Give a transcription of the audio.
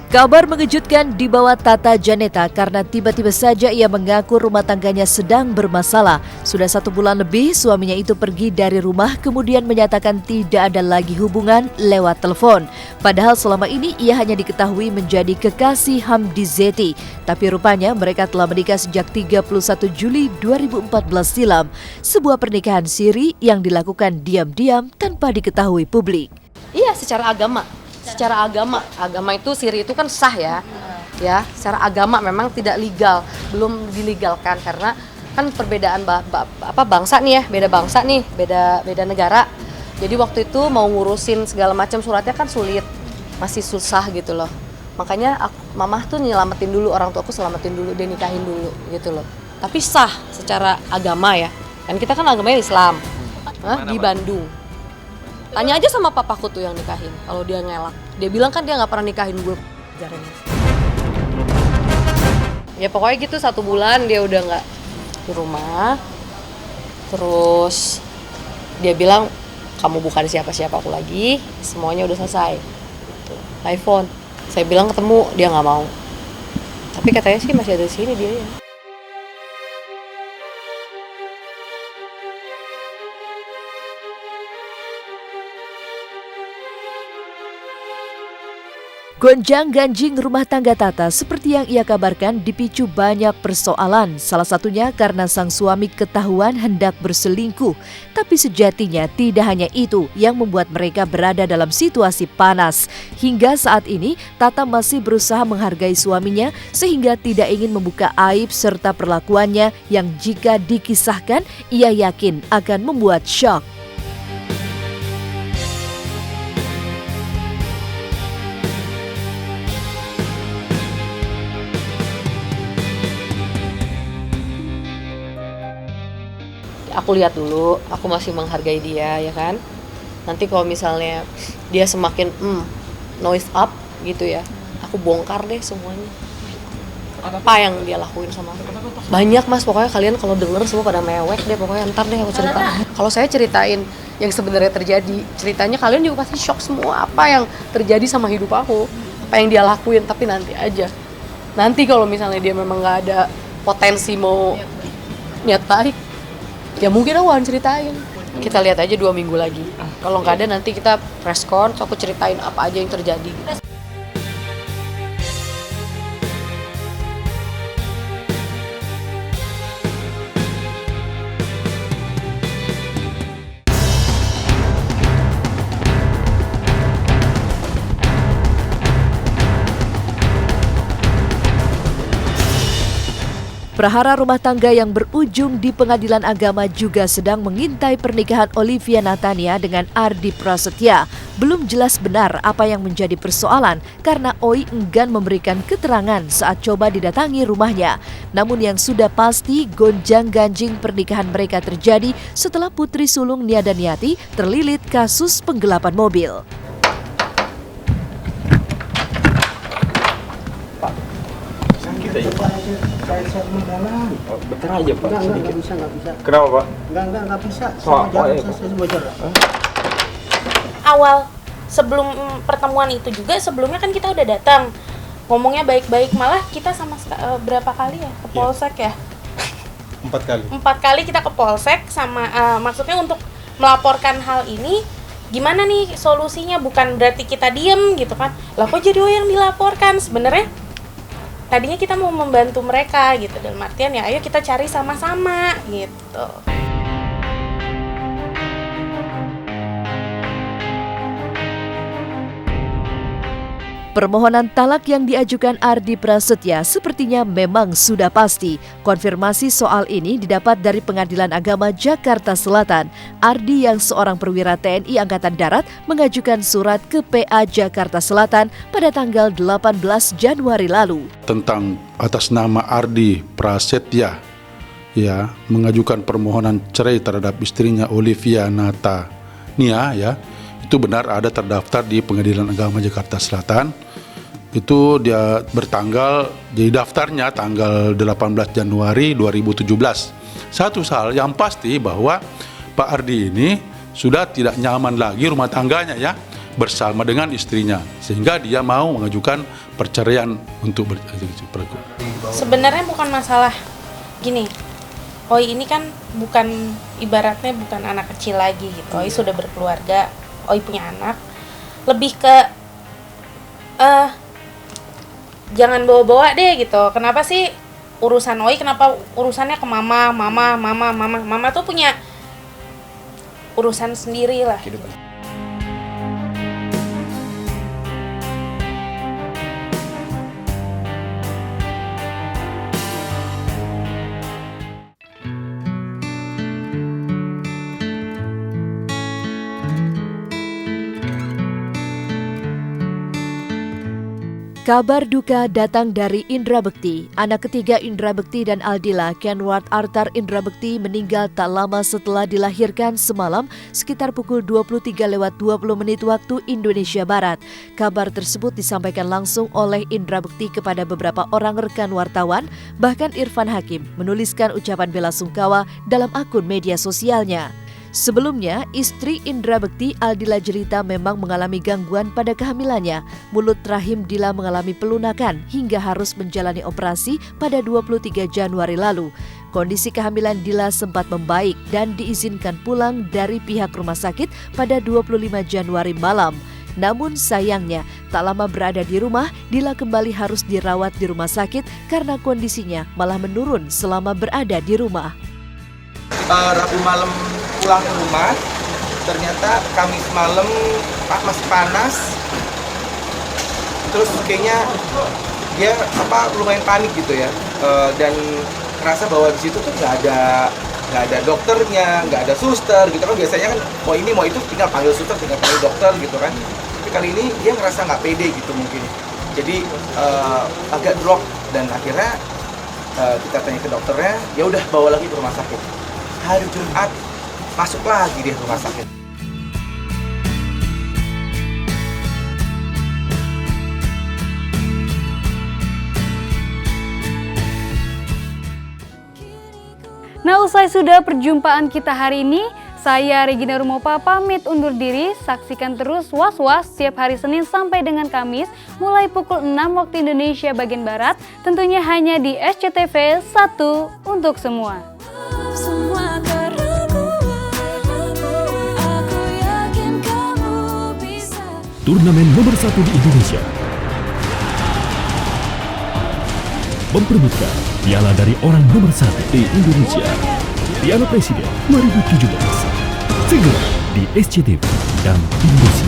Kabar mengejutkan dibawa Tata Janeta karena tiba-tiba saja ia mengaku rumah tangganya sedang bermasalah. Sudah 1 bulan lebih suaminya itu pergi dari rumah kemudian menyatakan tidak ada lagi hubungan lewat telepon. Padahal selama ini ia hanya diketahui menjadi kekasih Hamdi Zeti. Tapi rupanya mereka telah menikah sejak 31 Juli 2014 silam. Sebuah pernikahan siri yang dilakukan diam-diam tanpa diketahui publik. Iya, secara agama itu siri itu kan sah ya, secara agama memang tidak legal, belum dilegalkan karena kan perbedaan bangsa nih ya, beda negara. Jadi waktu itu mau ngurusin segala macam suratnya kan sulit, masih susah gitu loh. Makanya mamah tuh nyelamatin dulu, orang tuaku selamatin dulu, dia nikahin dulu gitu loh. Tapi sah secara agama ya, kan kita kan agamanya Islam, di Bandung. Tanya aja sama papaku tuh yang nikahin, kalau dia ngelak. Dia bilang kan dia nggak pernah nikahin gue. Ya pokoknya gitu 1 bulan dia udah nggak di rumah. Terus dia bilang kamu bukan siapa-siapa aku lagi, semuanya udah selesai. iPhone. Saya bilang ketemu, dia nggak mau. Tapi katanya sih masih ada di sini dia ya. Gonjang-ganjing rumah tangga Tata seperti yang ia kabarkan dipicu banyak persoalan. Salah satunya karena sang suami ketahuan hendak berselingkuh. Tapi sejatinya tidak hanya itu yang membuat mereka berada dalam situasi panas. Hingga saat ini Tata masih berusaha menghargai suaminya sehingga tidak ingin membuka aib serta perlakuannya yang jika dikisahkan ia yakin akan membuat syok. Aku lihat dulu, aku masih menghargai dia ya kan. Nanti kalau misalnya dia semakin noise up gitu ya, aku bongkar deh semuanya. Apa yang dia lakuin sama aku. Banyak mas, pokoknya kalian kalau denger semua pada mewek deh, pokoknya ntar deh aku cerita. Kalau saya ceritain yang sebenarnya terjadi, ceritanya kalian juga pasti shock semua apa yang terjadi sama hidup aku. Apa yang dia lakuin, tapi nanti aja. Nanti kalau misalnya dia memang gak ada potensi mau niat baik, ya mungkin aku akan ceritain. Kita lihat aja 2 minggu lagi. Kalau nggak ada nanti kita press con, aku ceritain apa aja yang terjadi. Perhara rumah tangga yang berujung di pengadilan agama juga sedang mengintai pernikahan Olivia Natania dengan Ardi Prasetya. Belum jelas benar apa yang menjadi persoalan karena Oi enggan memberikan keterangan saat coba didatangi rumahnya. Namun yang sudah pasti gonjang-ganjing pernikahan mereka terjadi setelah putri sulung Nia Daniati terlilit kasus penggelapan mobil. Saya mendalam. Bentar aja Pak. Enggak bisa. Kenapa Pak? Enggak bisa. Saya bocor. Awal sebelum pertemuan itu juga sebelumnya kan kita udah datang. Ngomongnya baik-baik, malah kita sama berapa kali ya ke Polsek ya? 4 kali. 4 kali kita ke Polsek sama maksudnya untuk melaporkan hal ini. Gimana nih solusinya? Bukan berarti kita diem gitu kan. Lah kok jadi yang dilaporkan? Sebenarnya tadinya kita mau membantu mereka gitu, dalam artian ya ayo kita cari sama-sama gitu. Permohonan talak yang diajukan Ardi Prasetya sepertinya memang sudah pasti. Konfirmasi soal ini didapat dari Pengadilan Agama Jakarta Selatan. Ardi yang seorang perwira TNI Angkatan Darat mengajukan surat ke PA Jakarta Selatan pada tanggal 18 Januari lalu. Tentang atas nama Ardi Prasetya ya mengajukan permohonan cerai terhadap istrinya Olivia Natania ya. Itu benar ada terdaftar di Pengadilan Agama Jakarta Selatan. Itu dia bertanggal, jadi daftarnya tanggal 18 Januari 2017. Satu hal yang pasti bahwa Pak Ardi ini sudah tidak nyaman lagi rumah tangganya ya. bersama dengan istrinya, sehingga dia mau mengajukan perceraian untuk Sebenarnya bukan masalah gini, Oi ini kan bukan, ibaratnya bukan anak kecil lagi gitu. Oi sudah berkeluarga, Oi punya anak. Lebih ke jangan bawa-bawa deh gitu. Kenapa sih urusan Oi, kenapa urusannya ke mama tuh punya urusan sendiri lah. Kabar duka datang dari Indra Bekti. Anak ketiga Indra Bekti dan Aldila, Kenward Arthur Indra Bekti, meninggal tak lama setelah dilahirkan semalam sekitar pukul 23:20 waktu Indonesia Barat. Kabar tersebut disampaikan langsung oleh Indra Bekti kepada beberapa orang rekan wartawan, bahkan Irfan Hakim menuliskan ucapan bela sungkawa dalam akun media sosialnya. Sebelumnya, istri Indra Bekti, Aldila Jelita, memang mengalami gangguan pada kehamilannya. Mulut rahim Dila mengalami pelunakan hingga harus menjalani operasi pada 23 Januari lalu. Kondisi kehamilan Dila sempat membaik dan diizinkan pulang dari pihak rumah sakit pada 25 Januari malam. Namun sayangnya, tak lama berada di rumah, Dila kembali harus dirawat di rumah sakit karena kondisinya malah menurun selama berada di rumah. Rabu malam pulang ke rumah, ternyata Kamis malam masih panas, terus kayaknya dia lumayan panik gitu ya, dan ngerasa bahwa di situ tuh nggak ada dokternya, nggak ada suster gitu kan. Biasanya kan mau ini mau itu tinggal panggil suster, tinggal panggil dokter gitu kan. Tapi kali ini dia ngerasa nggak pede gitu mungkin, jadi agak drop, dan akhirnya kita tanya ke dokternya, ya udah bawa lagi ke rumah sakit. Hari Jumat masuk lagi di rumah sakit. Nah, usai sudah perjumpaan kita hari ini, saya Regina Rumopa pamit undur diri. Saksikan terus Was-Was setiap hari Senin sampai dengan Kamis mulai pukul 6 waktu Indonesia bagian Barat, tentunya hanya di SCTV 1 untuk semua. Turnamen nomor 1 di Indonesia memperebutkan piala dari orang nomor 1 di Indonesia, Piala Presiden 2017, segera di SCTV dan Indosiar.